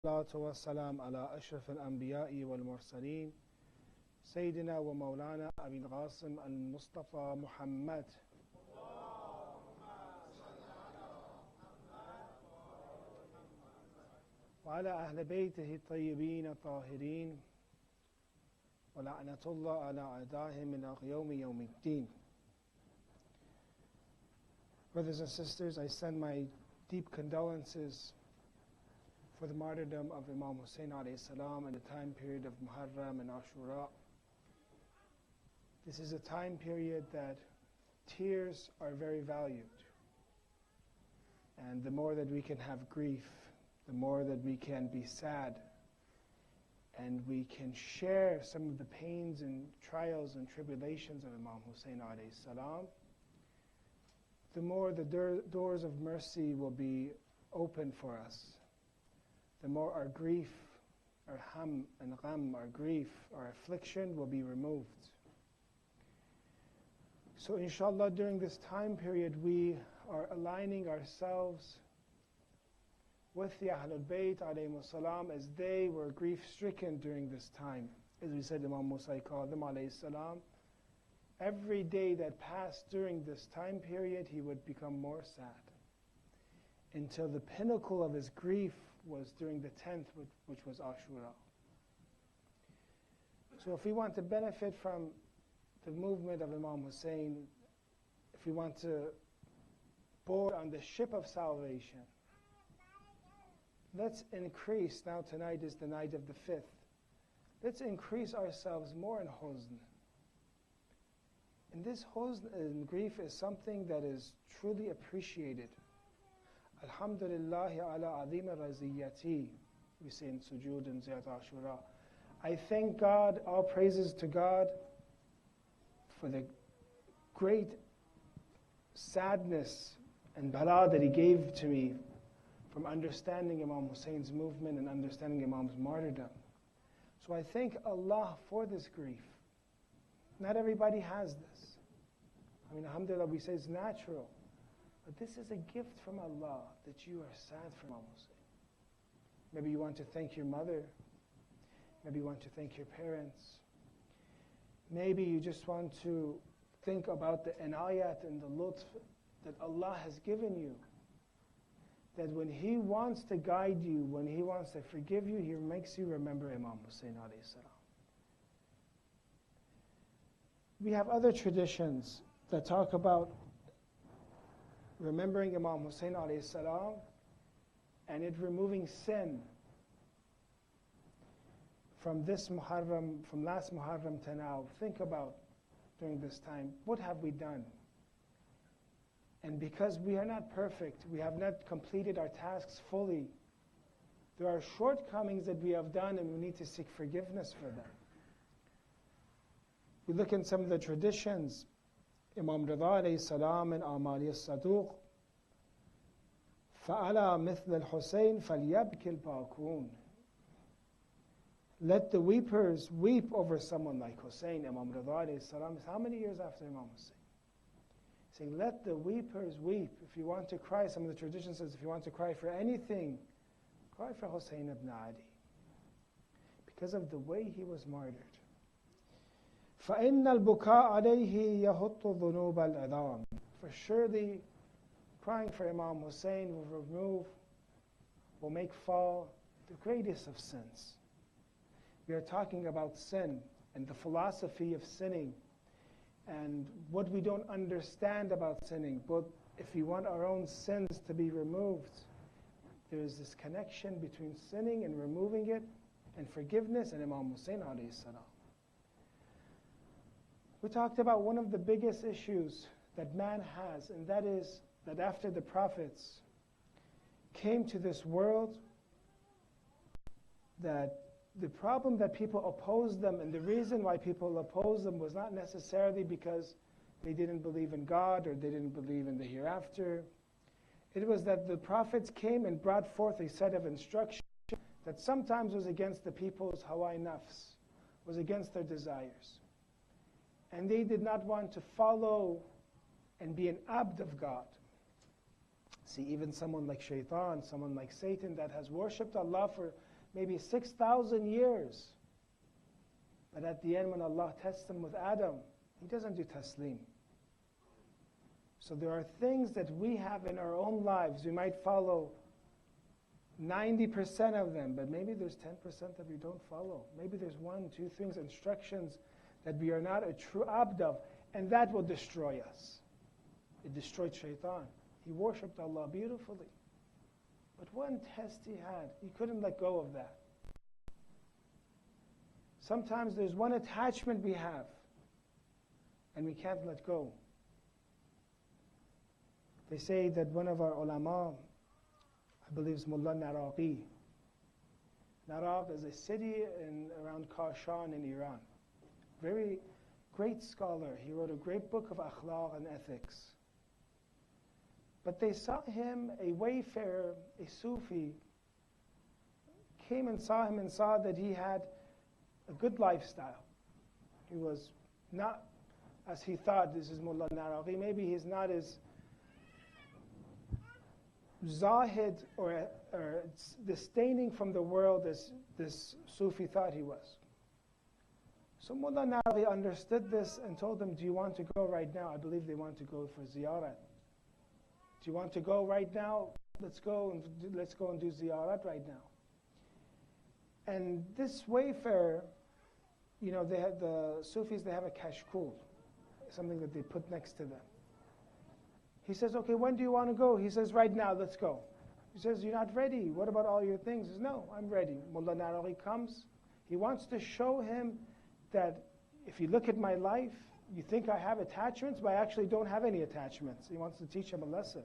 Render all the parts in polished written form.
الصلاة والسلام على أشرف الأنبياء والمرسلين سيدنا ومولانا أبي القاسم المصطفى محمد وعلى أهل بيته الطيبين الطاهرين ولعنة الله على أعدائهم إلى يوم الدين. Brothers and sisters, I send my deep condolences for the martyrdom of Imam Hussein alayhi salam in the time period of Muharram and Ashura. This is a time period that tears are very valued. And the more that we can have grief, the more that we can be sad, and we can share some of the pains and trials and tribulations of Imam Hussein alayhi salam, the more the doors of mercy will be open for us. The more our grief, our ham and gham, our grief, our affliction will be removed. So inshallah, during this time period, we are aligning ourselves with the Ahlul Bayt alayhimu salam as they were grief-stricken during this time. As we said, Imam Musa called them alayhi salam. Every day that passed during this time period, he would become more sad, until the pinnacle of his grief was during the 10th, which was Ashura. So if we want to benefit from the movement of Imam Hussein, if we want to board on the ship of salvation, let's increase. Now tonight is the night of the 5th. Let's increase ourselves more in huzn. And this huzn and grief is something that is truly appreciated. Alhamdulillah ala azim raziyati, we say in sujood and ziyat ashura. I thank God, all praises to God, for the great sadness and bala that He gave to me from understanding Imam Hussein's movement and understanding Imam's martyrdom. So I thank Allah for this grief. Not everybody has this. I mean, alhamdulillah, we say it's natural. But this is a gift from Allah, that you are sad for Imam Hussein. Maybe you want to thank your mother. Maybe you want to thank your parents. Maybe you just want to think about the inayat and the lutf that Allah has given you. That when He wants to guide you, when He wants to forgive you, He makes you remember Imam Hussein alayhi salam. We have other traditions that talk about remembering Imam Hussein alayhi salam and it removing sin. From this Muharram, from last Muharram to now, think about during this time, what have we done? And because we are not perfect, we have not completed our tasks fully, there are shortcomings that we have done and we need to seek forgiveness for them. We look in some of the traditions, Imam Rida alayhi salam and Amali as-Saduq, فَعَلَى مِثْلَ الْحُسَيْنِ فَلْيَبْكِ الْبَاكُونَ. Let the weepers weep over someone like Hussein. Imam Rida alayhi salam is how many years after Imam Hussein? Saying, let the weepers weep. If you want to cry, some of the tradition says, if you want to cry for anything, cry for Hussein ibn Ali, because of the way he was martyred. فَإِنَّ الْبُكَاءَ عَلَيْهِ يَهُطُّ ذُنُوبَ الْعِظَامِ. For surely, crying for Imam Hussein will make fall the greatest of sins. We are talking about sin and the philosophy of sinning and what we don't understand about sinning. But if we want our own sins to be removed, there is this connection between sinning and removing it and forgiveness and Imam Hussein alayhi salam. We talked about one of the biggest issues that man has, and that is that after the prophets came to this world, that the problem that people opposed them, and the reason why people opposed them was not necessarily because they didn't believe in God or they didn't believe in the hereafter. It was that the prophets came and brought forth a set of instructions that sometimes was against the people's hawa nafs, was against their desires. And they did not want to follow and be an abd of God. See, even someone like Shaitan, someone like Satan that has worshipped Allah for maybe 6,000 years. But at the end, when Allah tests him with Adam, he doesn't do taslim. So there are things that we have in our own lives. We might follow 90% of them, but maybe there's 10% that we don't follow. Maybe there's 1, 2 things, instructions that we are not a true abd of, and that will destroy us. It destroyed Shaitan. He worshipped Allah beautifully. But one test he had, he couldn't let go of that. Sometimes there's one attachment we have, and we can't let go. They say that one of our ulama, I believe it's Mullah Naraqi. Naraq is a city around Kashan in Iran. Very great scholar. He wrote a great book of akhlaq and ethics. But they saw him, a wayfarer, a Sufi, came and saw him and saw that he had a good lifestyle. He was not, as he thought, this is Mullah Naraqi, maybe he's not as zahid or disdaining from the world as this Sufi thought he was. So Mullah Naraqi understood this and told him, do you want to go right now? I believe they want to go for ziyarat. Do you want to go right now? Let's go and do ziyarat right now. And this wayfarer, you know, they had the Sufis, they have a kashkul, something that they put next to them. He says, okay, when do you want to go? He says, right now, let's go. He says, you're not ready. What about all your things? He says, no, I'm ready. Mullah Naraqi comes. He wants to show him that if you look at my life, you think I have attachments, but I actually don't have any attachments. He wants to teach him a lesson.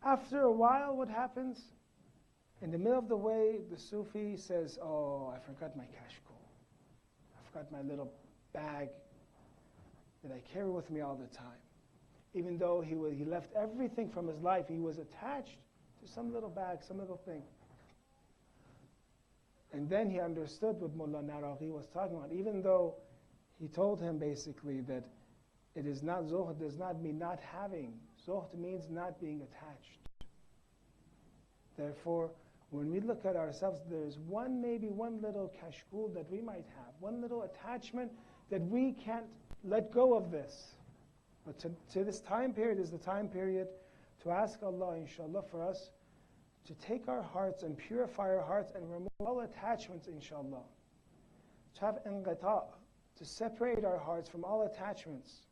After a while, what happens? In the middle of the way, the Sufi says, oh, I forgot my kashkul. I forgot my little bag that I carry with me all the time. Even though he left everything from his life, he was attached to some little bag, some little thing. And then he understood what Mullah Naraqi was talking about. Even though he told him basically that it is not, zuhd does not mean not having. Zuhd means not being attached. Therefore, when we look at ourselves, there's maybe one little kashkul that we might have, one little attachment that we can't let go of this. But to this time period is the time period to ask Allah, inshallah, for us to take our hearts and purify our hearts and remove all attachments, inshallah. To have inqita', to separate our hearts from all attachments.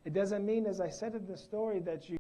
It doesn't mean, as I said in the story, that you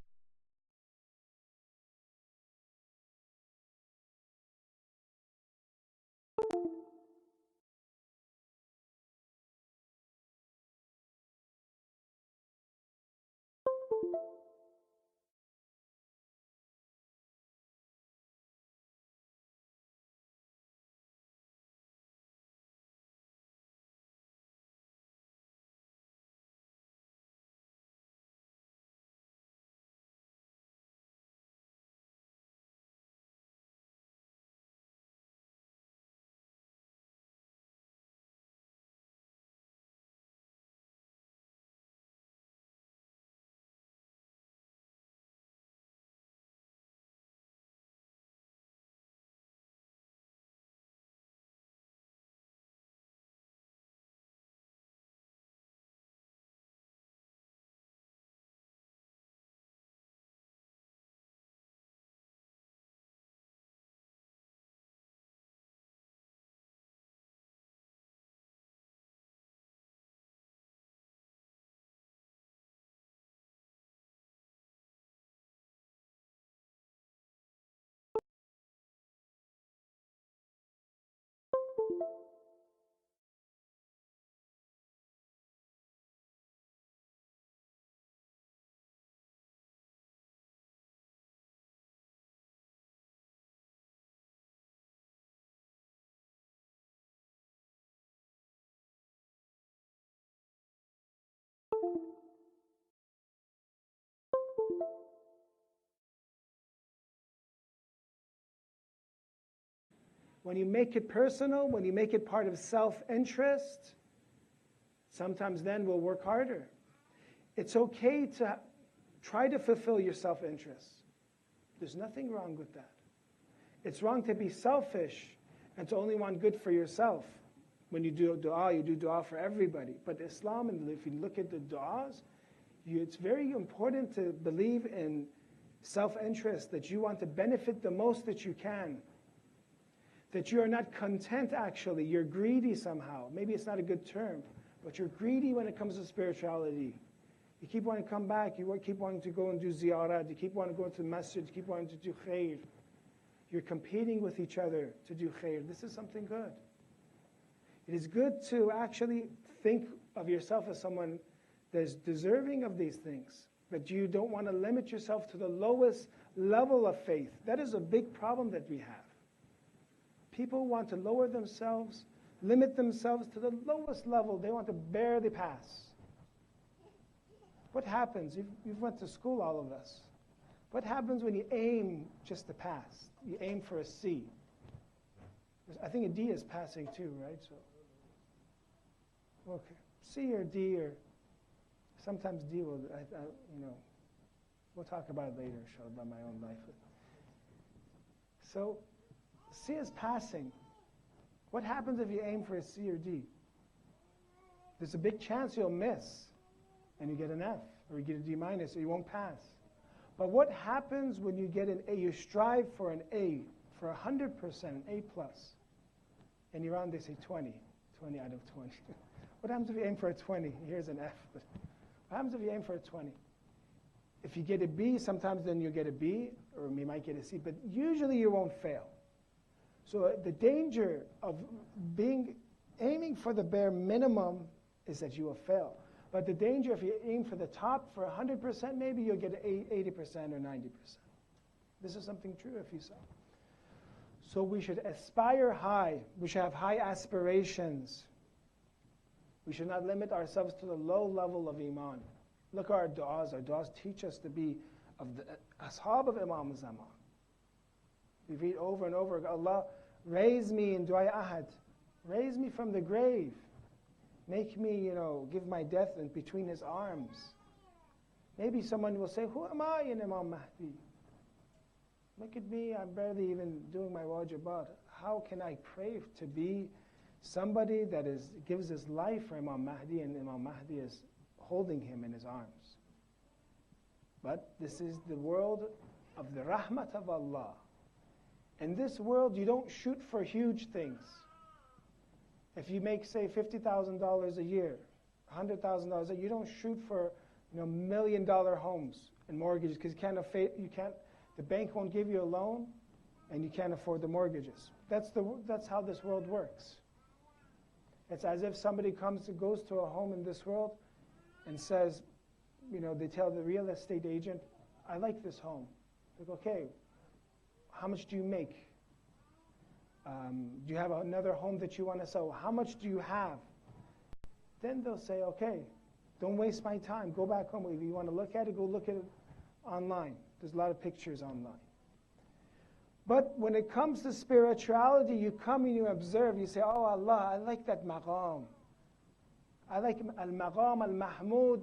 when you make it personal, when you make it part of self-interest, sometimes then we'll work harder. It's okay to try to fulfill your self-interest. There's nothing wrong with that. It's wrong to be selfish and to only want good for yourself. When you do dua for everybody. But Islam, and if you look at the du'as, it's very important to believe in self-interest, that you want to benefit the most that you can. That you are not content, actually. You're greedy somehow. Maybe it's not a good term, but you're greedy when it comes to spirituality. You keep wanting to come back. You keep wanting to go and do ziyarat. You keep wanting to go to the masjid. You keep wanting to do khair. You're competing with each other to do khair. This is something good. It is good to actually think of yourself as someone that is deserving of these things. But you don't want to limit yourself to the lowest level of faith. That is a big problem that we have. People want to lower themselves, limit themselves to the lowest level. They want to barely pass. What happens? You've went to school, all of us. What happens when you aim just to pass? You aim for a C. I think a D is passing too, right? So, okay, C or D, or sometimes D will. We'll talk about it later, inshallah, about my own life. So, C is passing. What happens if you aim for a C or D? There's a big chance you'll miss, and you get an F, or you get a D minus, or you won't pass. But what happens when you get an A? You strive for an A, for 100%, an A plus. In Iran, they say 20 out of 20. What happens if you aim for a 20? Here's an F. But what happens if you aim for a 20? If you get a B, sometimes then you get a B, or you might get a C, but usually you won't fail. So the danger of aiming for the bare minimum is that you will fail. But the danger, if you aim for the top for 100%, maybe you'll get 80% or 90%. This is something true if you saw. So we should aspire high. We should have high aspirations. We should not limit ourselves to the low level of Iman. Look at our du'as. Our du'as teach us to be of the ashab of Imam Zaman. We read over and over, Allah, raise me in du'a ahad. Raise me from the grave. Make me, give my death in between his arms. Maybe someone will say, who am I in Imam Mahdi? Look at me, I'm barely even doing my wajibat. How can I pray to be somebody that gives his life for Imam Mahdi, and Imam Mahdi is holding him in his arms? But this is the world of the rahmat of Allah. In this world, you don't shoot for huge things. If you make, say, $50,000 a year, $100,000 a year, you don't shoot for $1 million homes and mortgages, because the bank won't give you a loan, and you can't afford the mortgages. That's how this world works. It's as if somebody goes to a home in this world and says, they tell the real estate agent, I like this home. They go, okay, how much do you make? Do you have another home that you want to sell? How much do you have? Then they'll say, okay, don't waste my time. Go back home. If you want to look at it, go look at it online. There's a lot of pictures online. But when it comes to spirituality, you come and you observe. You say, oh Allah, I like that maqam. I like al-maqam al-mahmud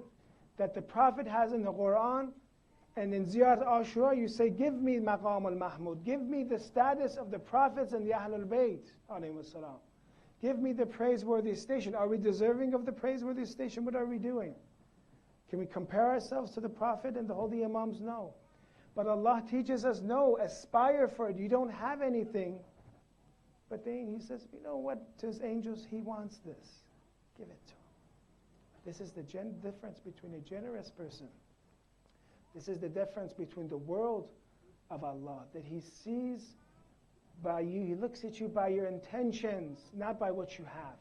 that the Prophet has in the Quran. And in Ziyarat Ashura, you say, give me maqam al-mahmud. Give me the status of the Prophets and the Ahlul Bayt. Give me the praiseworthy station. Are we deserving of the praiseworthy station? What are we doing? Can we compare ourselves to the Prophet and the holy Imams? No. But Allah teaches us, no, aspire for it. You don't have anything. But then He says, you know what? To His angels, He wants this. Give it to Him. This is the difference between a generous person. This is the difference between the world of Allah, that He sees by you, He looks at you by your intentions, not by what you have.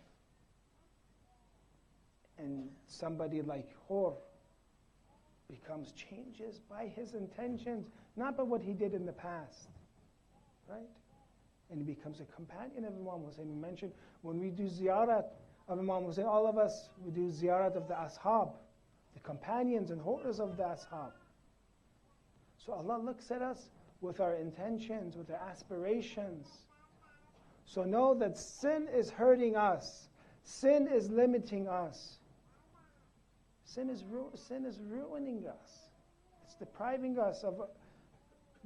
And somebody like Hur changes by his intentions, not by what he did in the past. Right? And he becomes a companion of Imam Hussein. We mentioned when we do ziyarat of Imam Hussein, all of us, we do ziyarat of the ashab, the companions and holders of the ashab. So Allah looks at us with our intentions, with our aspirations. So know that sin is hurting us. Sin is limiting us. Sin is ruining us. It's depriving us of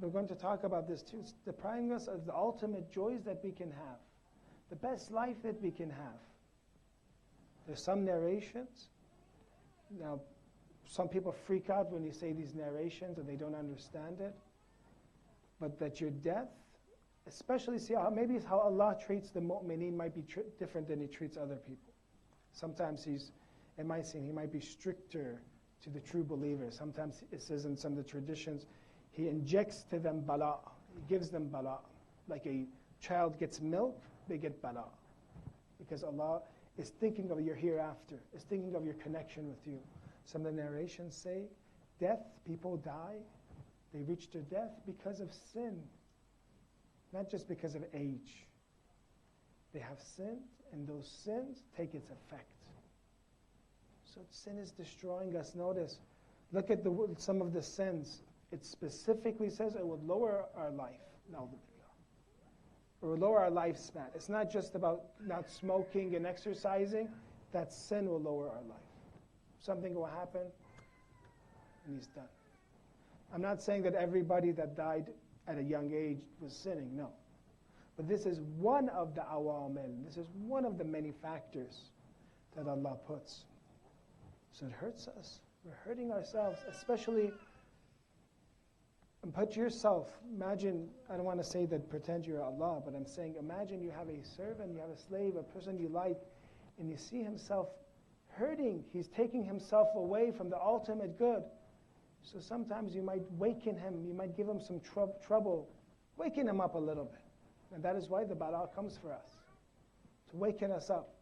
we're going to talk about this too. It's depriving us of the ultimate joys that we can have, the best life that we can have. There's some narrations. Now, some people freak out when you say these narrations and they don't understand it. But that your death, especially, see, maybe it's how Allah treats the mu'mineen might be different than He treats other people. Sometimes it might seem He might be stricter to the true believers. Sometimes it says in some of the traditions, He injects to them bala. He gives them bala. Like a child gets milk, they get bala. Because Allah is thinking of your hereafter, is thinking of your connection with you. Some of the narrations say, death, people die, they reach their death because of sin, not just because of age. They have sinned, and those sins take its effect. So sin is destroying us. Notice, look at some of the sins. It specifically says it will lower our life. It will lower our lifespan. It's not just about not smoking and exercising. That sin will lower our life. Something will happen, and he's done. I'm not saying that everybody that died at a young age was sinning, no. But this is one of the awamil. This is one of the many factors that Allah puts. So it hurts us. We're hurting ourselves, especially. And put yourself, imagine, I don't want to say that pretend you're Allah, but I'm saying imagine you have a servant, you have a slave, a person you like, and you see himself hurting. He's taking himself away from the ultimate good. So sometimes you might waken him, you might give him some trouble, waken him up a little bit. And that is why the bala comes for us, to waken us up.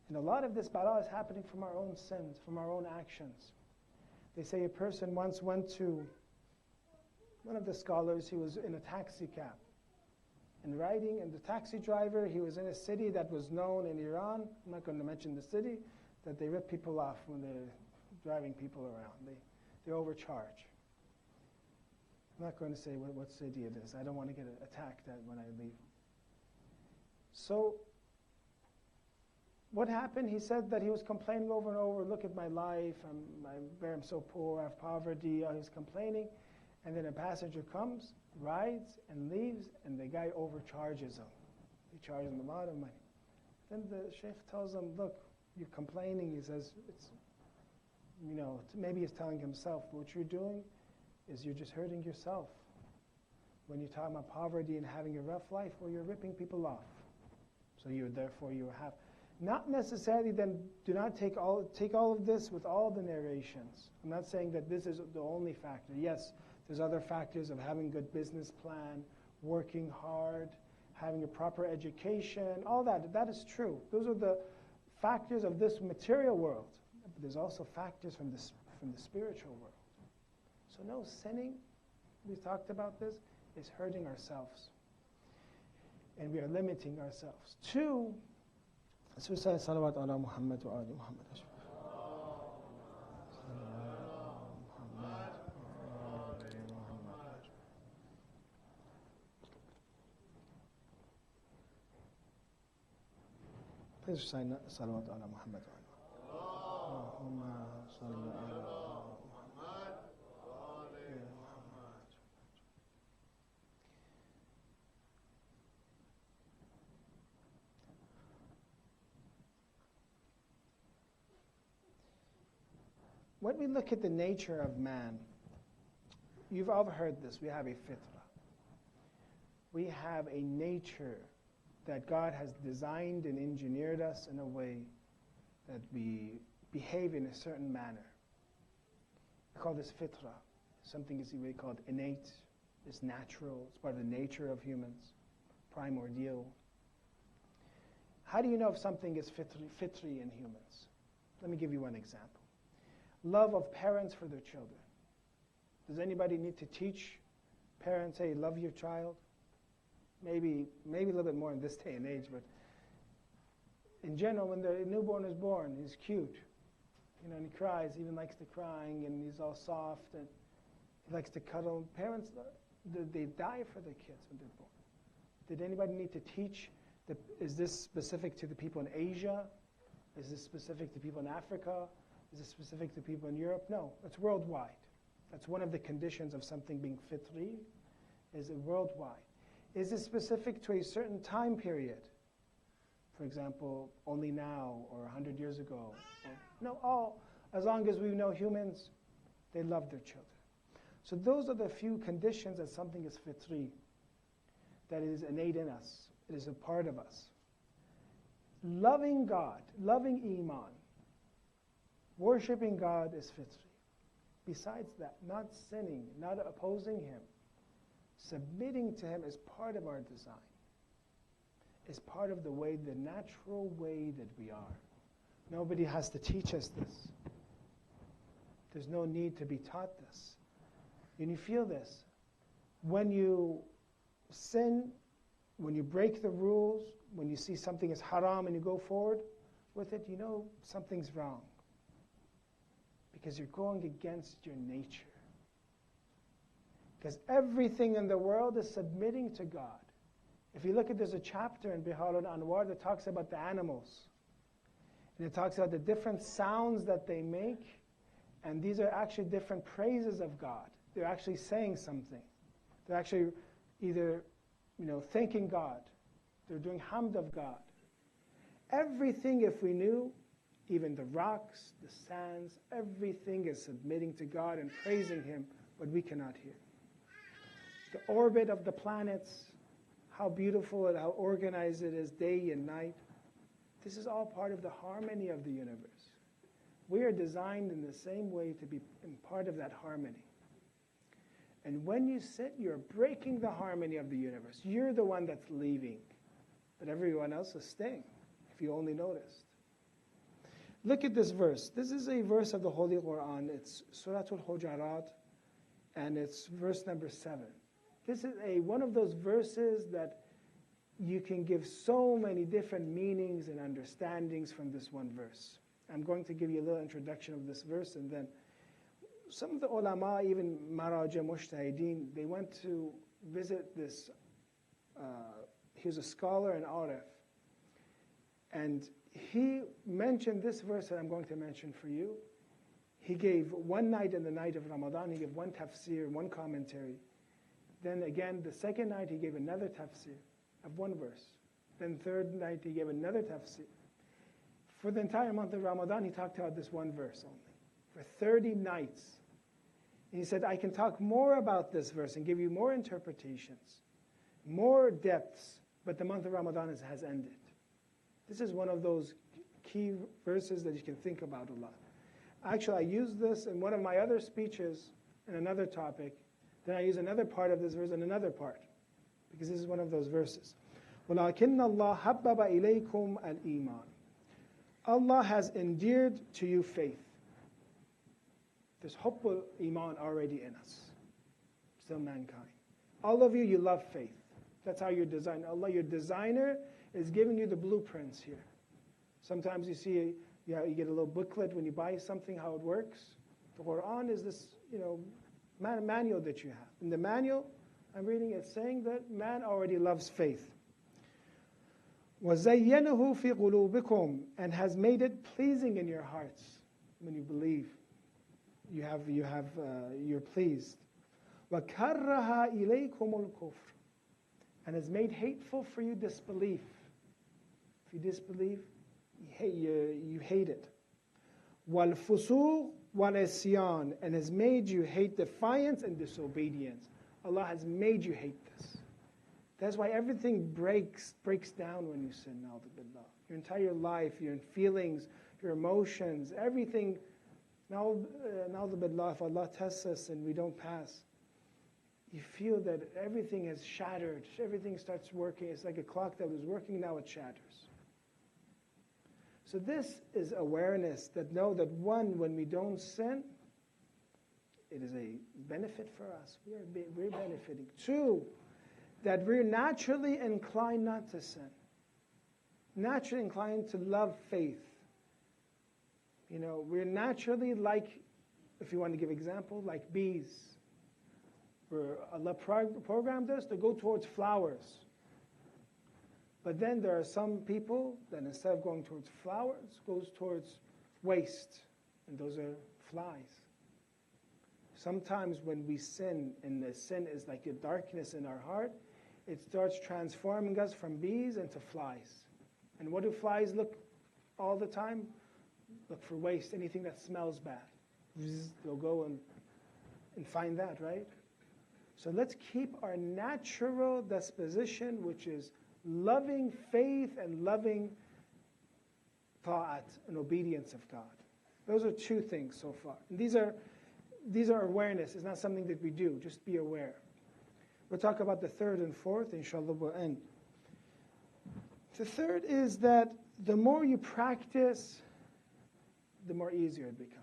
And a lot of this bala is happening from our own sins, from our own actions. They say a person once went to one of the scholars, he was in a taxi cab and riding, and the taxi driver, he was in a city that was known in Iran, I'm not going to mention the city, that they rip people off when they're driving people around. They overcharge. I'm not going to say what city it is. I don't want to get attacked when I leave. So what happened? He said that he was complaining over and over, look at my life, I'm so poor, I have poverty. He was complaining. And then a passenger comes, rides, and leaves, and the guy overcharges him. He charges him a lot of money. Then the sheikh tells him, look, you're complaining. He says, maybe he's telling himself, what you're doing is you're just hurting yourself. When you're talking about poverty and having a rough life, well, you're ripping people off. So therefore you have. Not necessarily then, do not take all of this with all the narrations. I'm not saying that this is the only factor. Yes, there's other factors of having a good business plan, working hard, having a proper education, all that. That is true. Those are the factors of this material world. But there's also factors from the spiritual world. So no, sinning, we talked about this, is hurting ourselves. And we are limiting ourselves. Two, so we say salawat ala Muhammad wa ali Muhammad. Please recite salawat ala Muhammad wa ali Allahumma salli ala Muhammad wa ali Muhammad. When we look at the nature of man, you've all heard this, we have a fitra. We have a nature that God has designed and engineered us in a way that we behave in a certain manner. We call this fitra. Something is we call it innate, it's natural, it's part of the nature of humans, primordial. How do you know if something is fitri in humans? Let me give you one example. Love of parents for their children. Does anybody need to teach parents, hey, love your child? Maybe a little bit more in this day and age, but in general, when the newborn is born, he's cute. And he cries, he even likes the crying, and he's all soft, and he likes to cuddle. Parents, they die for their kids when they're born. Did anybody need to teach? Is this specific to the people in Asia? Is this specific to people in Africa? Is this specific to people in Europe? No, it's worldwide. That's one of the conditions of something being fitri, is it worldwide. Is it specific to a certain time period? For example, only now or 100 years ago? No, as long as we know humans, they love their children. So those are the few conditions that something is fitri, that is innate in us. It is a part of us. Loving God, loving Iman, worshipping God is fitri. Besides that, not sinning, not opposing Him, submitting to Him is part of our design. Is part of the way, the natural way that we are. Nobody has to teach us this. There's no need to be taught this. And you feel this. When you sin, when you break the rules, when you see something is haram and you go forward with it, you know something's wrong. Because you're going against your nature. Because everything in the world is submitting to God. If you look at, there's a chapter in Bihar al-Anwar that talks about the animals. And it talks about the different sounds that they make. And these are actually different praises of God. They're actually saying something. They're actually either, thanking God. They're doing hamd of God. Everything, if we knew, even the rocks, the sands, everything is submitting to God and praising Him, but we cannot hear. The orbit of the planets, how beautiful and how organized it is day and night. This is all part of the harmony of the universe. We are designed in the same way to be in part of that harmony. And when you sit, you're breaking the harmony of the universe. You're the one that's leaving, but everyone else is staying, if you only noticed. Look at this verse. This is a verse of the Holy Quran. It's Surah Al-Hujarat, and it's verse number 7. This is one of those verses that you can give so many different meanings and understandings from this one verse. I'm going to give you a little introduction of this verse, and then some of the ulama, even Maraja Mushtahideen, they went to visit this, he was a scholar in Arif, and he mentioned this verse that I'm going to mention for you. He gave one night in the night of Ramadan, he gave one tafsir, one commentary. Then again, the second night he gave another tafsir of one verse. Then third night he gave another tafsir. For the entire month of Ramadan, he talked about this one verse only. For 30 nights. And he said, I can talk more about this verse and give you more interpretations, more depths, but the month of Ramadan has ended. This is one of those key verses that you can think about a lot. Actually, I used this in one of my other speeches in another topic. Then I use another part of this verse and another part, because this is one of those verses. وَلَكِنَّ اللَّهَ حَبَّبَ إِلَيْكُمْ الْإِيمَانِ. Allah has endeared to you faith. There's hubbul iman already in us, still mankind. All of you, you love faith. That's how you're designed. Allah, your designer, is giving you the blueprints here. Sometimes you see, you get a little booklet when you buy something, how it works. The Quran is this, manual that you have. In the manual, I'm reading it saying that man already loves faith. وَزَيَّنَهُ فِي قُلُوبِكُمْ, and has made it pleasing in your hearts. When you believe, you're pleased. وَكَرَّهَ إِلَيْكُمُ الْكُفْرِ, and has made hateful for you disbelief. If you disbelieve, you hate it. وَالْفُسُوقِ وَالْعِصْيَانِ, and has made you hate defiance and disobedience. Allah has made you hate this. That's why everything breaks down when you sin, na'udhu billah. Your entire life, your feelings, your emotions, everything. Na'udhu billah, if Allah tests us and we don't pass, you feel that everything has shattered. Everything starts working. It's like a clock that was working, now it shatters. So this is awareness that when we don't sin, it is a benefit for us. We're benefiting. 2, that we're naturally inclined not to sin. Naturally inclined to love faith. We're naturally like, if you want to give example, like bees. Where Allah programmed us to go towards flowers. But then there are some people that instead of going towards flowers, goes towards waste. And those are flies. Sometimes when we sin, and the sin is like a darkness in our heart, it starts transforming us from bees into flies. And what do flies look all the time? Look for waste, anything that smells bad. They'll go and find that, right? So let's keep our natural disposition, which is loving faith and loving ta'at and obedience of God. Those are two things so far. And these are awareness. It's not something that we do. Just be aware. We'll talk about the third and fourth. Inshallah, we'll end. The third is that the more you practice, the more easier it becomes.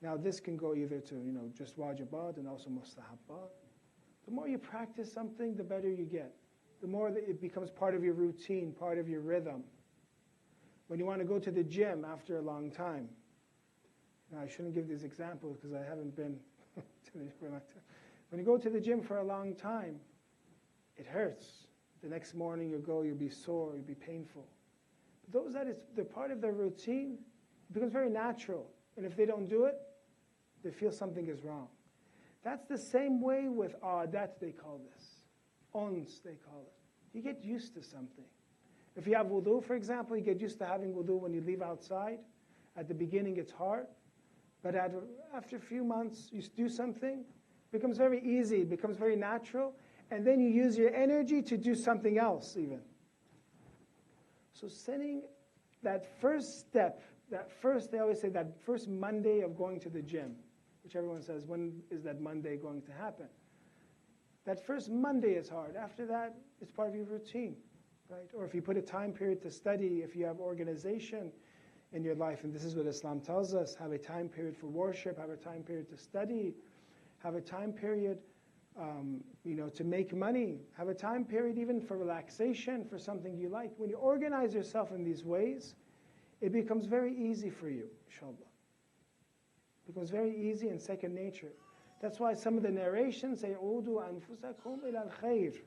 Now, this can go either to, just wajibat and also mustahabbat. The more you practice something, the better you get. The more that it becomes part of your routine, part of your rhythm. When you want to go to the gym after a long time. Now, I shouldn't give these examples because I haven't been to the gym for a long time. When you go to the gym for a long time, it hurts. The next morning you'll go, you'll be sore, you'll be painful. But those they're part of their routine, it becomes very natural. And if they don't do it, they feel something is wrong. That's the same way with adat, they call this. Ons, they call it. You get used to something. If you have wudu, for example, you get used to having wudu when you leave outside. At the beginning, it's hard. But after a few months, you do something, it becomes very easy, it becomes very natural, and then you use your energy to do something else even. So sinning, that first step, they always say that first Monday of going to the gym, which everyone says, when is that Monday going to happen? That first Monday is hard. After that, it's part of your routine, right? Or if you put a time period to study, if you have organization in your life, and this is what Islam tells us, have a time period for worship, have a time period to study, have a time period to make money, have a time period even for relaxation, for something you like. When you organize yourself in these ways, it becomes very easy for you, inshallah. It becomes very easy and second nature. That's why some of the narrations say, "Udu anfusakum ila al-khair."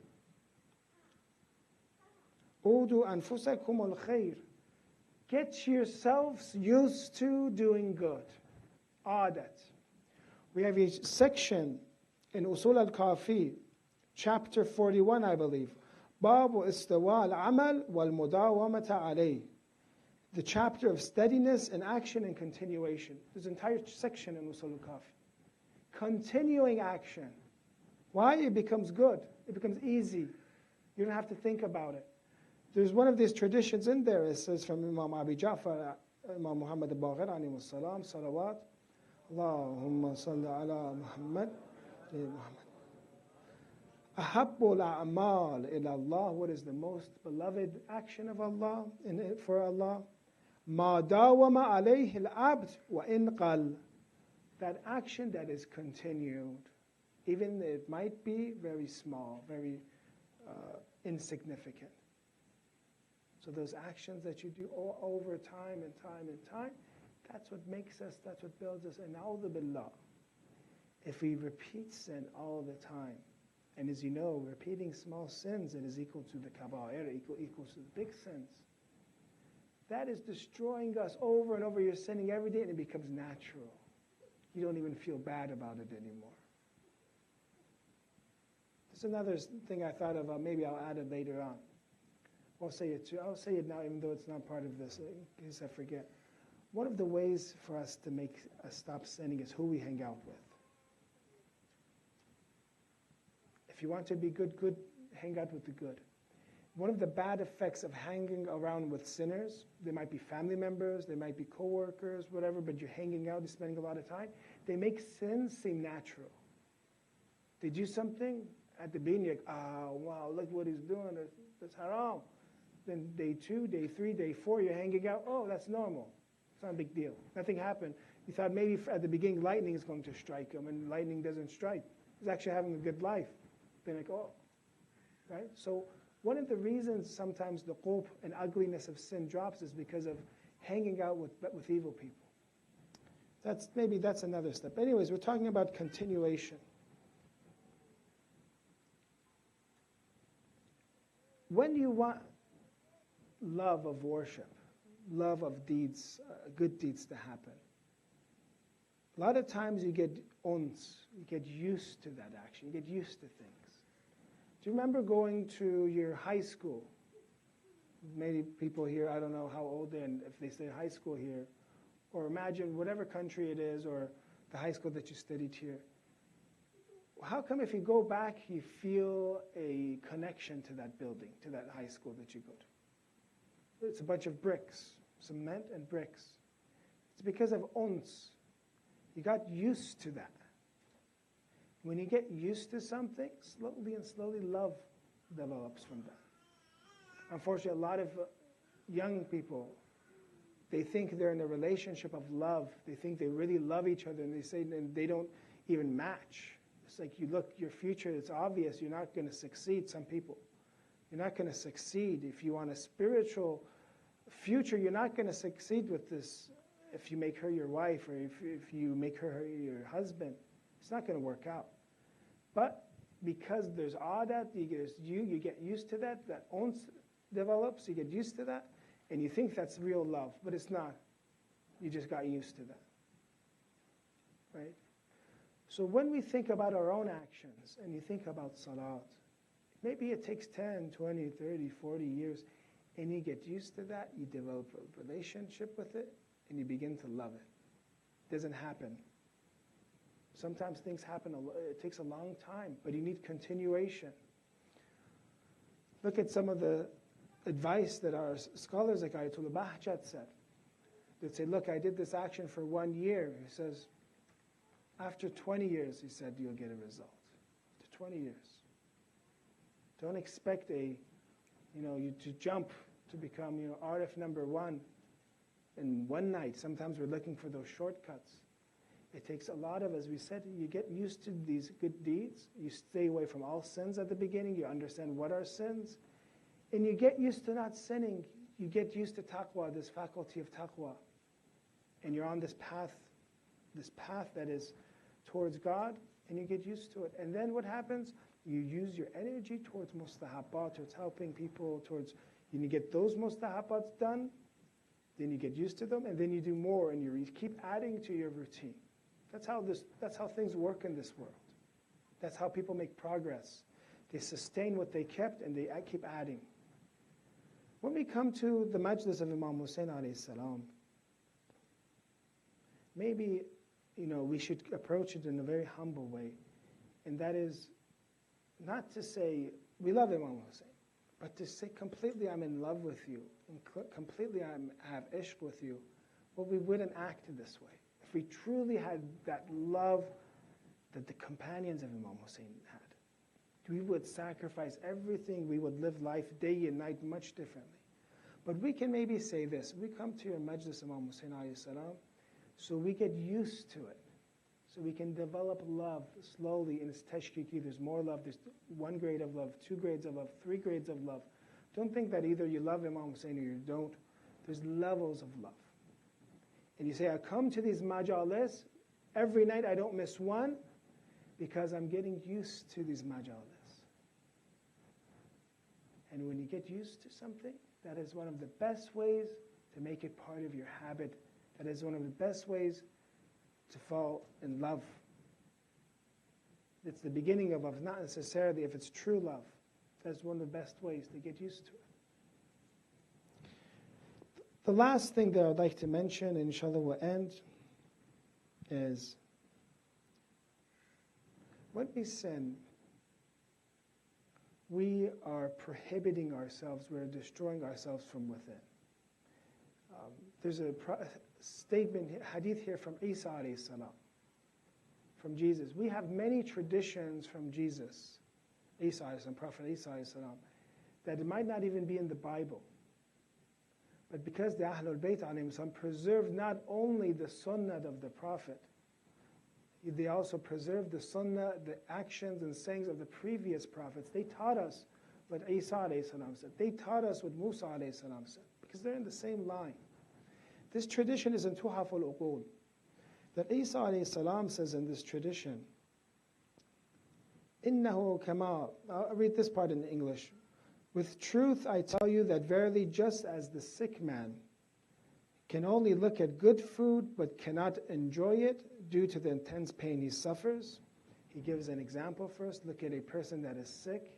Udu anfusakum al-khair. Get yourselves used to doing good. Adat. We have a section in Usul al-Kafi, chapter 41, I believe. Babu istiwa al-amal wal-mudawamata alayh. The chapter of steadiness and action and continuation. There's an entire section in Usul al-Kafi. Continuing action. Why? It becomes good. It becomes easy. You don't have to think about it. There's one of these traditions in there. It says from Imam Abi Ja'far, Imam Muhammad al-Baqir, alayhi salam, salawat, Allahumma salli ala Muhammad, Ahabbul a'mal ila Allah. What is the most beloved action of Allah, for Allah? Ma dawama alayhi al-abd wa in qal. That action that is continued, even it might be very small, very insignificant. So those actions that you do over time and time and time, that's what makes us, that's what builds us. And na'udhu billah, if we repeat sin all the time, and as you know, repeating small sins, it is equal to the kaba'ir, equals to the big sins. That is destroying us over and over. You're sinning every day and it becomes natural. You don't even feel bad about it anymore. There's another thing I thought of, maybe I'll add it later on. I'll say it now, even though it's not part of this, in case I forget. One of the ways for us to make us stop sinning is who we hang out with. If you want to be good, hang out with the good. One of the bad effects of hanging around with sinners, they might be family members, they might be co-workers, whatever, but you're hanging out, you're spending a lot of time, they make sins seem natural. They do something, at the beginning, you're like, oh, wow, look what he's doing, that's haram. Then day 2, day 3, day 4, you're hanging out, oh, that's normal. It's not a big deal. Nothing happened. You thought maybe at the beginning lightning is going to strike him, and lightning doesn't strike. He's actually having a good life. They're like, oh, right? So one of the reasons sometimes the qub and ugliness of sin drops is because of hanging out with evil people. Maybe that's another step. Anyways, we're talking about continuation. When you want love of worship, love of deeds, good deeds to happen, A lot of times you get ons, you get used to that action, you get used to things. Do you remember going to your high school? Many people here, I don't know how old they are, and if they say high school here, or imagine whatever country it is, or the high school that you studied here. How come if you go back, you feel a connection to that building, to that high school that you go to? It's a bunch of bricks, cement and bricks. It's because of ons. You got used to that. When you get used to something, slowly and slowly love develops from that. Unfortunately, a lot of young people, they think they're in a relationship of love. They think they really love each other, and they say and they don't even match. It's like you look, your future, it's obvious you're not going to succeed, some people. You're not going to succeed. If you want a spiritual future, you're not going to succeed with this if you make her your wife or if you make her your husband. It's not going to work out. But because there's adat, you get used to that, that ons develops, you get used to that, and you think that's real love, but it's not. You just got used to that. Right? So when we think about our own actions, and you think about salat, maybe it takes 10, 20, 30, 40 years, and you get used to that, you develop a relationship with it, and you begin to love it. It doesn't happen. Sometimes things happen, it takes a long time, but you need continuation. Look at some of the advice that our scholars like Ayatollah Bahjat said. They'd say, look, I did this action for 1 year. He says, after 20 years, he said, you'll get a result. After 20 years. Don't expect you to jump to become, Arif number 1 in one night. Sometimes we're looking for those shortcuts. It takes a lot of, as we said, you get used to these good deeds. You stay away from all sins at the beginning. You understand what are sins. And you get used to not sinning. You get used to taqwa, this faculty of taqwa. And you're on this path that is towards God, and you get used to it. And then what happens? You use your energy towards mustahabat, towards helping people, you get those mustahabats done, then you get used to them, and then you do more, and you keep adding to your routine. That's how things work in this world. That's how people make progress. They sustain what they kept, and they keep adding. When we come to the majlis of Imam Hussein alayhi salam, maybe we should approach it in a very humble way, and that is not to say we love Imam Hussein, but to say completely I'm in love with you, and completely I have ishq with you. Well, we wouldn't act in this way. If we truly had that love that the companions of Imam Hussein had, we would sacrifice everything. We would live life day and night much differently. But we can maybe say this. We come to your majlis Imam Hussein alayhi salam, so we get used to it. So we can develop love slowly in its tashkiki. There's more love. There's 1 grade of love, 2 grades of love, 3 grades of love. Don't think that either you love Imam Hussein or you don't. There's levels of love. And you say, I come to these majalis every night. I don't miss one because I'm getting used to these majalis. And when you get used to something, that is one of the best ways to make it part of your habit. That is one of the best ways to fall in love. It's the beginning of love, not necessarily if it's true love. That's one of the best ways to get used to it. The last thing that I'd like to mention, and inshallah we'll end, is when we sin, we are prohibiting ourselves, we're destroying ourselves from within. There's a statement, hadith here from Isa alayhi salam, from Jesus. We have many traditions from Jesus, Isa alayhi salam, Prophet Isa alayhi salam, that it might not even be in the Bible. But because the Ahlul Bayt alayhim salam preserved not only the sunnah of the Prophet, they also preserved the sunnah, the actions and sayings of the previous prophets. They taught us what Isa alayhi salam said. They taught us what Musa alayhi salam said, because they're in the same line. This tradition is in Tuhaful Uqul. That Isa alayhi salam says in this tradition, Innahu kama, I'll read this part in English. With truth I tell you that verily just as the sick man can only look at good food but cannot enjoy it, due to the intense pain he suffers. He gives an example first. Look at a person that is sick,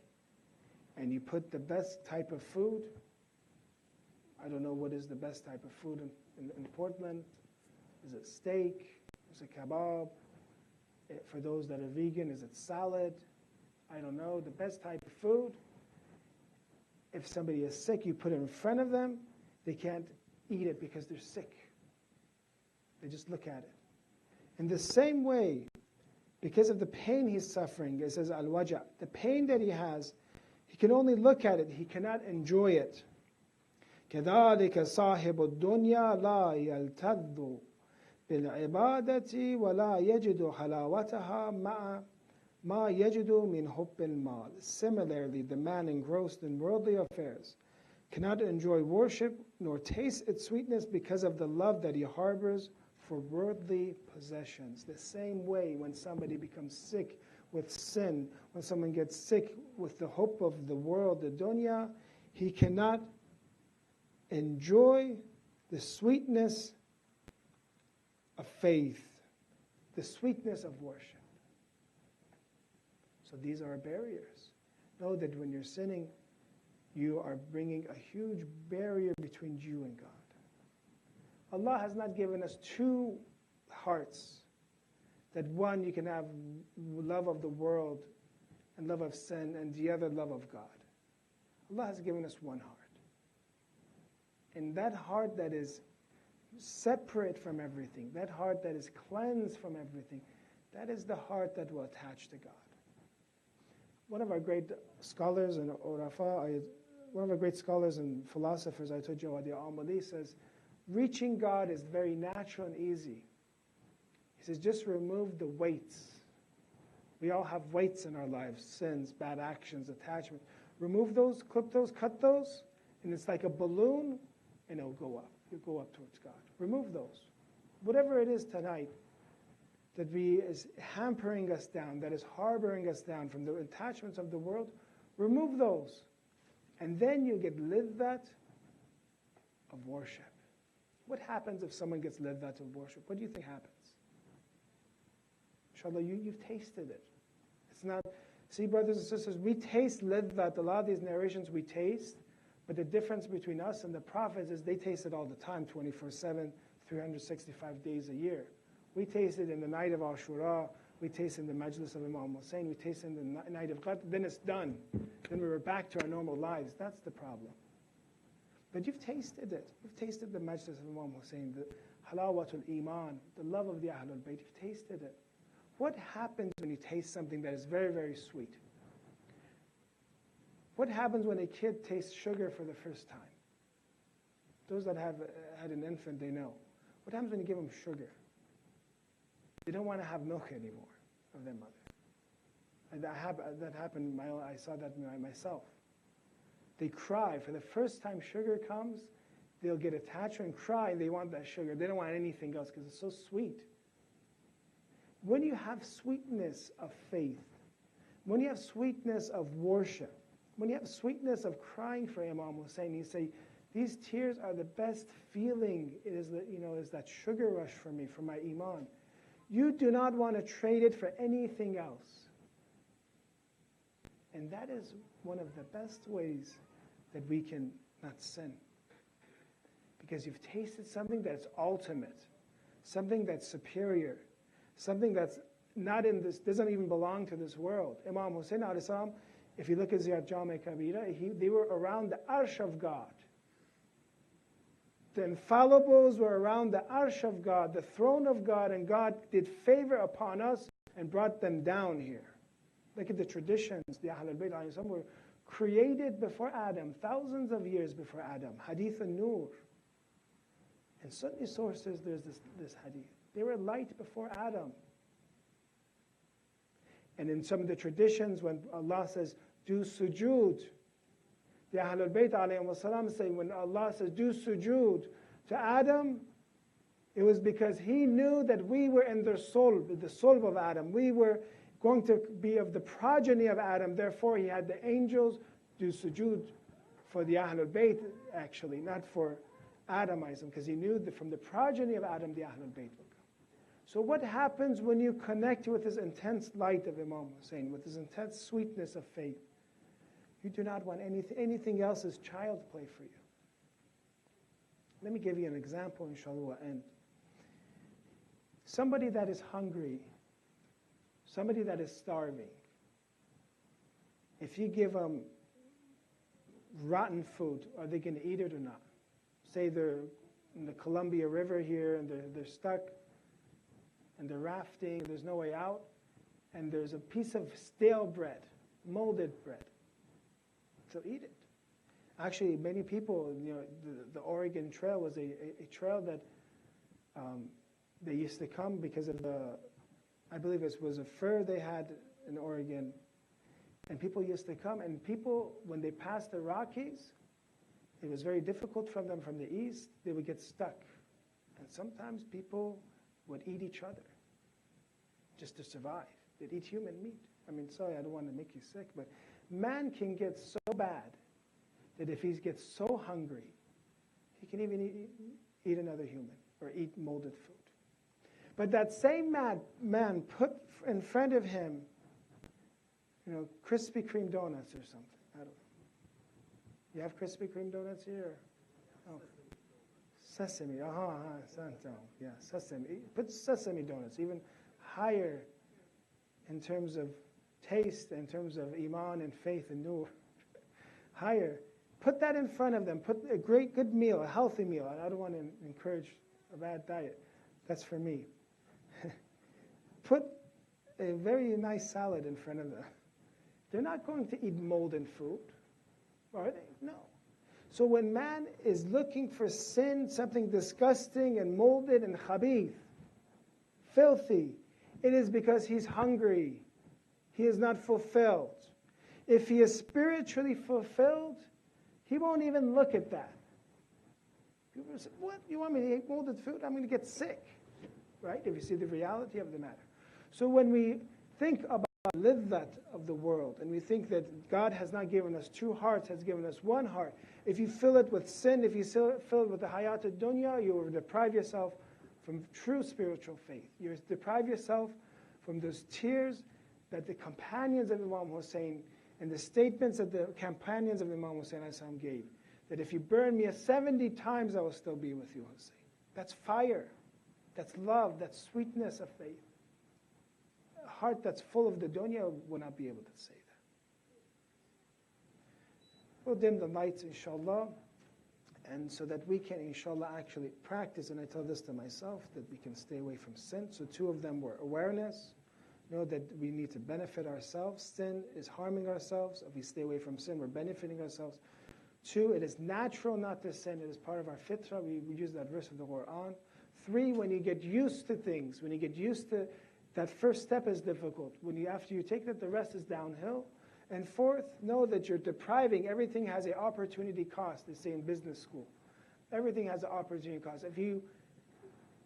and you put the best type of food. I don't know what is the best type of food in Portland. Is it steak? Is it kebab? For those that are vegan, is it salad? I don't know. The best type of food. If somebody is sick, you put it in front of them. They can't eat it because they're sick. They just look at it. In the same way, because of the pain he's suffering, it says al-waja, the pain that he has, he can only look at it. He cannot enjoy it. كذلك صاحب الدنيا لا يلتذ بالعبادة ولا يجد حلاوتها مع ما يجد من حب المال. Similarly, the man engrossed in worldly affairs cannot enjoy worship nor taste its sweetness because of the love that he harbors for worldly possessions. The same way when somebody becomes sick with sin, when someone gets sick with the hope of the world, the dunya, he cannot enjoy the sweetness of faith, the sweetness of worship. So these are barriers. Know that when you're sinning, you are bringing a huge barrier between you and God. Allah has not given us two hearts, that one you can have love of the world and love of sin, and the other love of God. Allah has given us one heart. And that heart that is separate from everything, that heart that is cleansed from everything, that is the heart that will attach to God. One of our great scholars and one of our great scholars and philosophers, Ayatollah Jawadi al-Amali, says, reaching God is very natural and easy. He says, just remove the weights. We all have weights in our lives, sins, bad actions, attachment. Remove those, clip those, cut those, and it's like a balloon, and it'll go up. You'll go up towards God. Remove those. Whatever it is tonight that is hampering us down, that is harboring us down from the attachments of the world, remove those. And then you get liddat of worship. What happens if someone gets liddat of worship? What do you think happens? Inshallah, you've tasted it. It's not, see, brothers and sisters, we taste liddat. A lot of these narrations we taste, but the difference between us and the prophets is they taste it all the time, 24/7, 365 days a year. We taste it in the night of Ashura. We taste it in the majlis of Imam Hussein. We taste it in the night of Qadr. Then it's done. Then we were back to our normal lives. That's the problem. But you've tasted it. You've tasted the majlis of Imam Hussein, the halawatul iman, the love of the Ahlul Bayt. You've tasted it. What happens when you taste something that is very, very sweet? What happens when a kid tastes sugar for the first time? Those that have had an infant, they know. What happens when you give them sugar? They don't want to have milk anymore of their mother. And that happened, I saw that myself. They cry. For the first time sugar comes, they'll get attached and cry, and they want that sugar. They don't want anything else because it's so sweet. When you have sweetness of faith, when you have sweetness of worship, when you have sweetness of crying for Imam Hussein, you say, these tears are the best feeling. It is is that sugar rush for me, for my iman. You do not want to trade it for anything else. And that is one of the best ways that we can not sin. Because you've tasted something that's ultimate, something that's superior, something that's not in this, doesn't even belong to this world. Imam Hussein alayhi salam, if you look at Ziyad Jami Kabira, they were around the arsh of God. The infallibles were around the arsh of God, the throne of God, and God did favor upon us and brought them down here. Look at the traditions. The Ahlul Bayt alayhi salam were created before Adam, thousands of years before Adam. Hadith al-Nur. In Sunni sources, there's this hadith. They were light before Adam. And in some of the traditions, when Allah says, do sujood, the Ahlul Bayt alayhi salam say, when Allah says, do sujood to Adam, it was because He knew that we were in the soul of Adam. We were going to be of the progeny of Adam. Therefore, He had the angels do sujood for the Ahlul Bayt, actually, not for Adamism, because He knew that from the progeny of Adam, the Ahlul Bayt would come. So what happens when you connect with this intense light of Imam Hussein, with this intense sweetness of faith? You do not want anything else is child play for you. Let me give you an example, inshallah, we'll end. Somebody that is hungry, somebody that is starving, if you give them rotten food, are they going to eat it or not? Say they're in the Columbia River here and they're stuck and they're rafting, there's no way out, and there's a piece of stale bread, molded bread. So eat it. Actually, many people, the Oregon Trail was a trail that they used to come because of I believe it was a fur they had in Oregon. And people used to come, and people, when they passed the Rockies, it was very difficult for them from the east. They would get stuck. And sometimes people would eat each other just to survive. They'd eat human meat. I mean, sorry, I don't want to make you sick, but man can get so bad that if he gets so hungry, he can even eat another human or eat molded food. But that same man put in front of him, Krispy Kreme donuts or something. I don't know. You have Krispy Kreme donuts here? Oh. Sesame. Yeah, sesame. Put sesame donuts, even higher in terms of taste, in terms of iman and faith and nur. Higher. Put that in front of them. Put a good meal, a healthy meal. I don't want to encourage a bad diet. That's for me. Put a very nice salad in front of them. They're not going to eat molded food, are they? No. So when man is looking for sin, something disgusting and molded and khabith, filthy, it is because he's hungry. He is not fulfilled. If he is spiritually fulfilled, he won't even look at that. People say, what? You want me to eat molded food? I'm going to get sick. Right? If you see the reality of the matter. So when we think about liddat of the world, and we think that God has not given us two hearts, has given us one heart. If you fill it with sin, if you fill it with the hayat ad-dunya, you will deprive yourself from true spiritual faith. You deprive yourself from those tears that the companions of Imam Hussein and the statements that the companions of Imam Hussein gave, that if you burn me 70 times, I will still be with you, Hussein. That's fire. That's love. That's sweetness of faith. A heart that's full of the dunya will not be able to say that. We'll dim the lights, inshallah, and so that we can, inshallah, actually practice, and I tell this to myself, that we can stay away from sin. So two of them were awareness, know that we need to benefit ourselves. Sin is harming ourselves. If we stay away from sin, we're benefiting ourselves. Two, it is natural not to sin. It is part of our fitrah. We use that verse of the Quran. Three, when you get used to things, when you get used to that first step is difficult. After you take that, the rest is downhill. And fourth, know that you're depriving. Everything has an opportunity cost, they say in business school. Everything has an opportunity cost.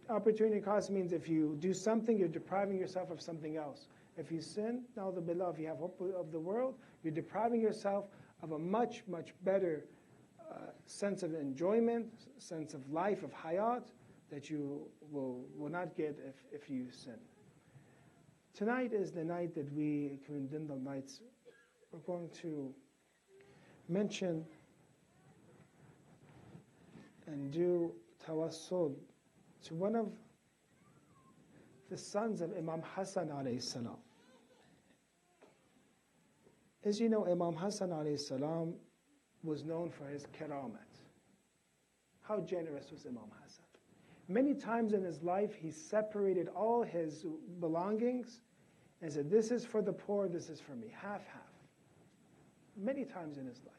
Opportunity cost means if you do something, you're depriving yourself of something else. If you sin, na'udhu if you have hope of the world, you're depriving yourself of a much, much better sense of enjoyment, sense of life, of hayat, that you will not get if you sin. Tonight is the night that we, during the nights, we're going to mention and do tawassul to one of the sons of Imam Hassan alayhi salam. As you know, Imam Hassan alayhi salam was known for his karamat. How generous was Imam Hassan? Many times in his life, he separated all his belongings and said, this is for the poor, this is for me, half-half. Many times in his life.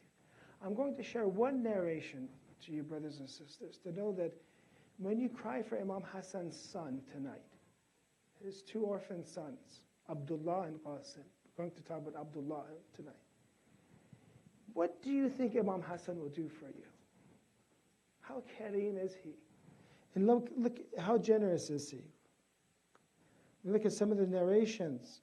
I'm going to share one narration to you, brothers and sisters, to know that when you cry for Imam Hassan's son tonight, his two orphan sons, Abdullah and Qasim, we're going to talk about Abdullah tonight. What do you think Imam Hassan will do for you? How kareem is he? And look how generous is he? Look at some of the narrations.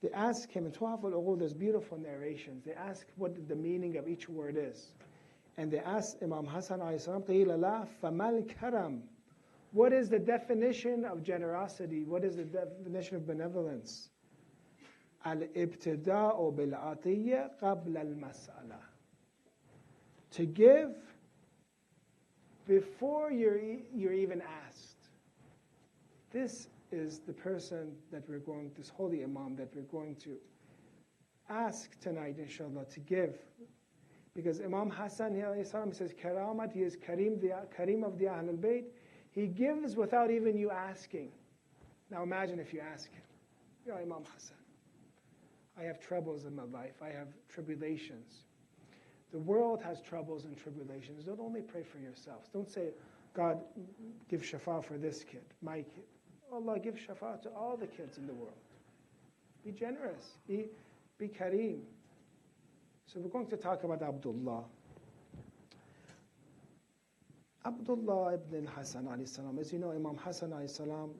They ask him, in Tu'af al-Uqul, there's beautiful narrations. They ask what the meaning of each word is. And they ask Imam Hassan alayhi salam, قِيلَ لَا فَمَا الْكَرَمْ What is the definition of generosity? What is the definition of benevolence? Al-ibtida'u bil-atiyya qabla al-mas'ala. To give before you're even asked. This is the person that this holy Imam that we're going to ask tonight, inshallah, to give. Because Imam Hassan, he says, Karamat, he is Kareem of the Ahlul Bayt. He gives without even you asking. Now imagine if you ask him, Ya Imam Hassan, I have troubles in my life. I have tribulations. The world has troubles and tribulations. Don't only pray for yourselves. Don't say, God, give shafa for this kid, my kid. Allah, give shafa to all the kids in the world. Be generous. Be kareem. So we're going to talk about Abdullah. Abdullah ibn Hassan alayhi salam. As you know, Imam Hassan alayhi salam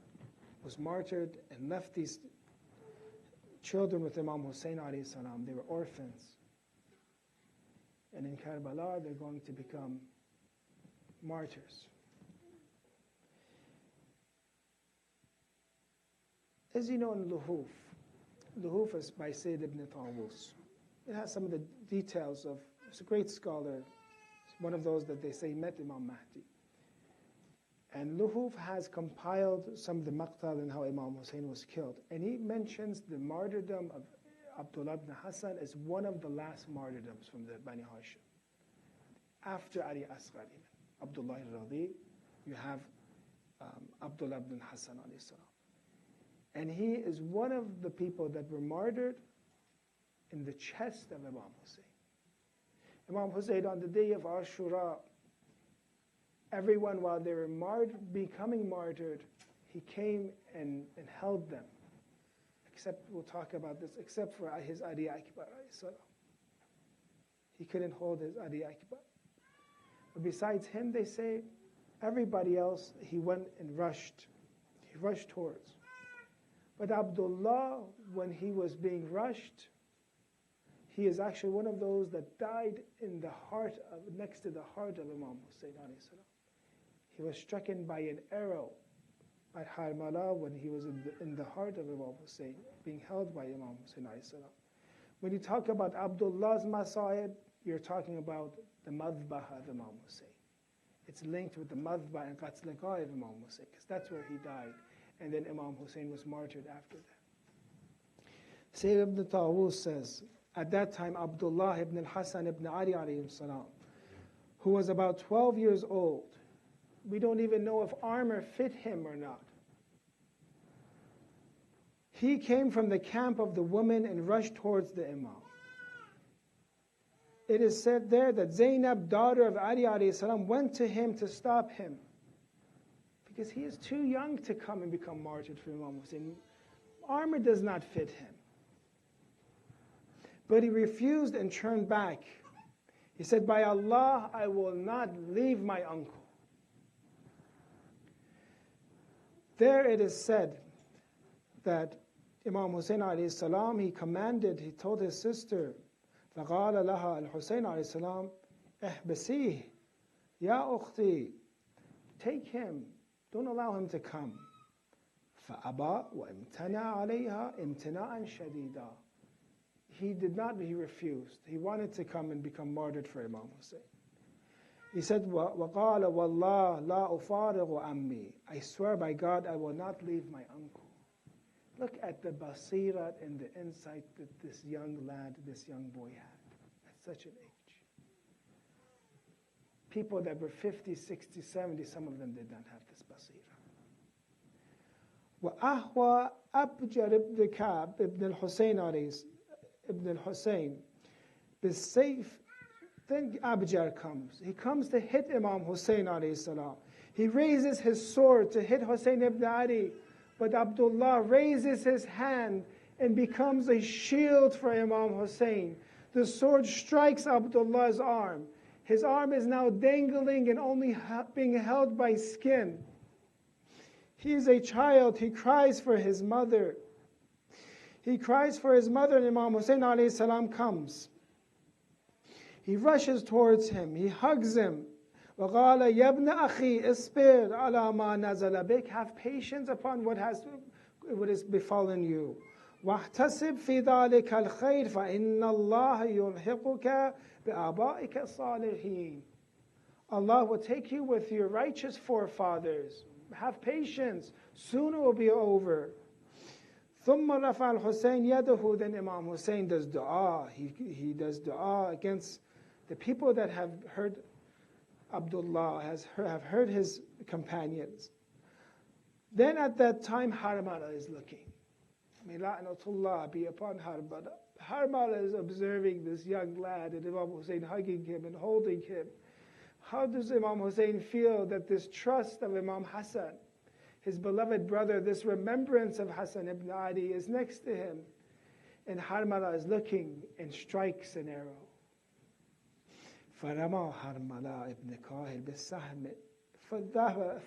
was martyred and left these children with Imam Hussein alayhi salam. They were orphans. And in Karbala, they're going to become martyrs. As you know, in Luhuf is by Sayyid ibn Tawus. It has some of the details of, it's a great scholar. It's one of those that they say met Imam Mahdi. And Luhuf has compiled some of the maqtal and how Imam Hussein was killed. And he mentions the martyrdom of Abdullah ibn Hassan as one of the last martyrdoms from the Bani Hashim. After Ali Asghar, Abdullah al-Radi, you have Abdullah ibn Hassan alayhi salam. And he is one of the people that were martyred in the chest of Imam Hussein. Imam Hussein, on the day of Ashura, everyone, while they were becoming martyred, he came and held them. Except, we'll talk about this, except for his Adi Akbar. He couldn't hold his Adi Akbar. But besides him, they say, everybody else, he went and rushed. He rushed towards. But Abdullah, when he was being rushed, he is actually one of those that died next to the heart of Imam Hussein alayhi salam. He was stricken by an arrow at Harmala when he was in the heart of Imam Hussein, being held by Imam Hussein alayhi salam. When you talk about Abdullah's Masa'ib, you're talking about the Madhbah of Imam Hussein. It's linked with the Madhbah and Qatl of Imam Hussein, because that's where he died. And then Imam Hussein was martyred after that. Sayyid ibn Tawus says, at that time, Abdullah ibn al-Hasan ibn Ali alayhi salam, who was about 12 years old, we don't even know if armor fit him or not. He came from the camp of the women and rushed towards the Imam. It is said there that Zainab, daughter of Ali alayhi salam, went to him to stop him, because he is too young to come and become martyred for Imam Hussein. Armor does not fit him. But he refused and turned back. He said, by Allah, I will not leave my uncle. There it is said that Imam Hussein alayhi salam, he told his sister, فَقَالَ لَهَا الْحُسَيْنَ alayhi salam, احبسيه يا أختي, take him, don't allow him to come. فَأَبَى وَامْتَنَعَ عَلَيْهَا امْتِنَاءً شَدِيدًا. He refused. He wanted to come and become martyred for Imam Hussein. He said, وَقَالَ وَاللَّهِ لَا أُفَارِغُ عَمِّي. I swear by God, I will not leave my uncle. Look at the basirat and the insight that this young lad, this young boy had at such an age. People that were 50, 60, 70, some of them did not have this basira. وَأَهْوَى أَبْجَرِ ibn Ka'b ibn al-Husayn بِالسَّيْفِ. Then Abjar comes. He comes to hit Imam Hussein alayhi salam. He raises his sword to hit Hussein ibn Ali, but Abdullah raises his hand and becomes a shield for Imam Hussein. The sword strikes Abdullah's arm. His arm is now dangling and only being held by skin. He is a child. He cries for his mother. He cries for his mother, and Imam Hussein alayhi salam comes. He rushes towards him. He hugs him. وَقَالَ يَا ابْنَ أَخِي اصْبِرْ عَلَى مَا نَزَلَ بِكَ. Have patience upon what is befallen you. وَاحْتَسِبْ فِي ذَلِكَ الْخَيْرِ فَإِنَّ اللَّهَ يُلْحِقُكَ بِآبَائِكَ الصَّالِحِينَ. Allah will take you with your righteous forefathers. Have patience. Soon it will be over. ثُمَّ رَفَعَ الْحُسَيْنِ يَدَهُ. Then Imam Hussein does dua. He does dua against the people that have heard Abdullah, have heard his companions. Then at that time, Harmala is looking. May la'natullah be upon Harmala. Harmala is observing this young lad and Imam Hussein hugging him and holding him. How does Imam Hussein feel that this trust of Imam Hassan, his beloved brother, this remembrance of Hassan ibn Ali is next to him? And Harmala is looking and strikes an arrow. فَرَمَى حَرْمَلَا ibn Kahil بِالسَّهْمِ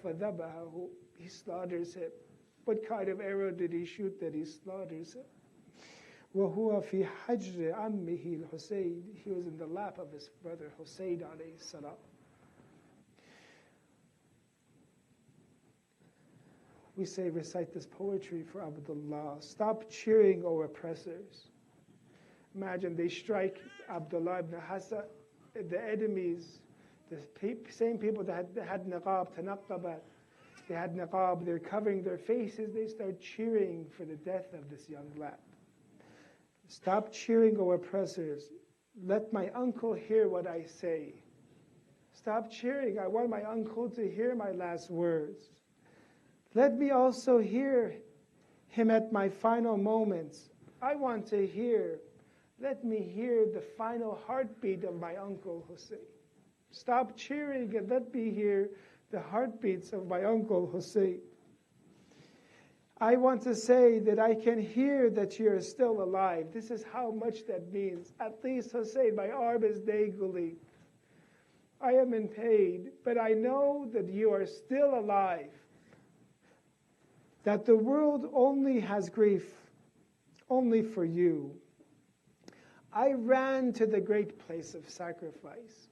فَذَبَحَهُ. He slaughters him. What kind of arrow did he shoot that he slaughters him? وَهُوَ فِي حَجْرِ عَمِّهِ الْحُسَيْنِ. He was in the lap of his brother Hussein alayhi salam. We say, recite this poetry for Abdullah. Stop cheering, O oppressors. Imagine they strike Abdullah ibn Hassan, the enemies, the same people that had niqab, tanaqqabat. They had niqab, they're covering their faces. They start cheering for the death of this young lad. Stop cheering, O oppressors. Let my uncle hear what I say. Stop cheering. I want my uncle to hear my last words. Let me also hear him at my final moments. I want to hear. Let me hear the final heartbeat of my uncle Hussein. Stop cheering and let me hear the heartbeats of my uncle Hussein. I want to say that I can hear that you're still alive. This is how much that means. At least Hussein, my arm is dangling. I am in pain, but I know that you are still alive. That the world only has grief, only for you. I ran to the great place of sacrifice.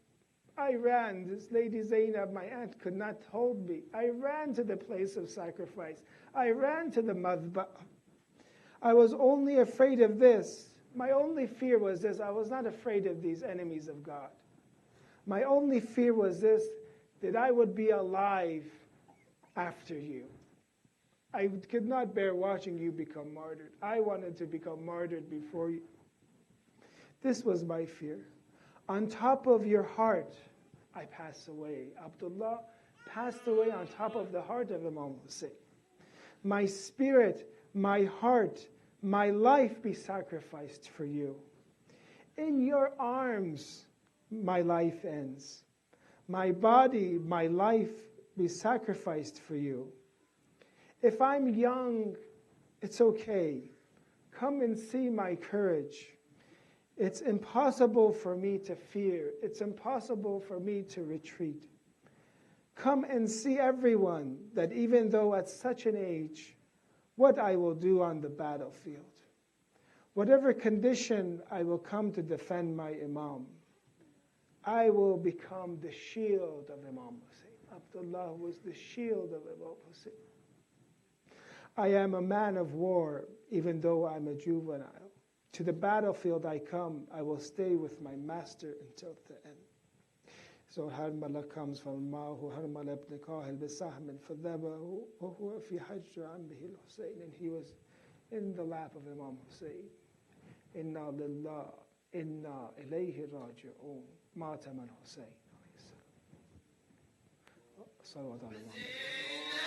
I ran. This lady Zainab, my aunt, could not hold me. I ran to the place of sacrifice. I ran to the madba. I was only afraid of this. My only fear was this. I was not afraid of these enemies of God. My only fear was this, that I would be alive after you. I could not bear watching you become martyred. I wanted to become martyred before you. This was my fear. On top of your heart, I pass away. Abdullah passed away on top of the heart of Imam Hussein. My spirit, my heart, my life be sacrificed for you. In your arms, my life ends. My body, my life be sacrificed for you. If I'm young, it's okay. Come and see my courage. It's impossible for me to fear. It's impossible for me to retreat. Come and see everyone that even though at such an age, what I will do on the battlefield. Whatever condition I will come to defend my Imam, I will become the shield of Imam Hussein. Abdullah was the shield of Imam Hussein. I am a man of war, even though I'm a juvenile. To the battlefield I come, I will stay with my master until the end. So Harmala comes from Ma'hu, Harmala ibn Kahil بِسَهْمٍ فَذَبَهُ وَهُوَ فِي حَجْرِ عَمِّهِ الْحُسَيْنِ. And he was in the lap of Imam Hussein. Inna lillah, inna ilayhi raji'un. Ma'tam al-Hussein. Salawat ala Muhammad.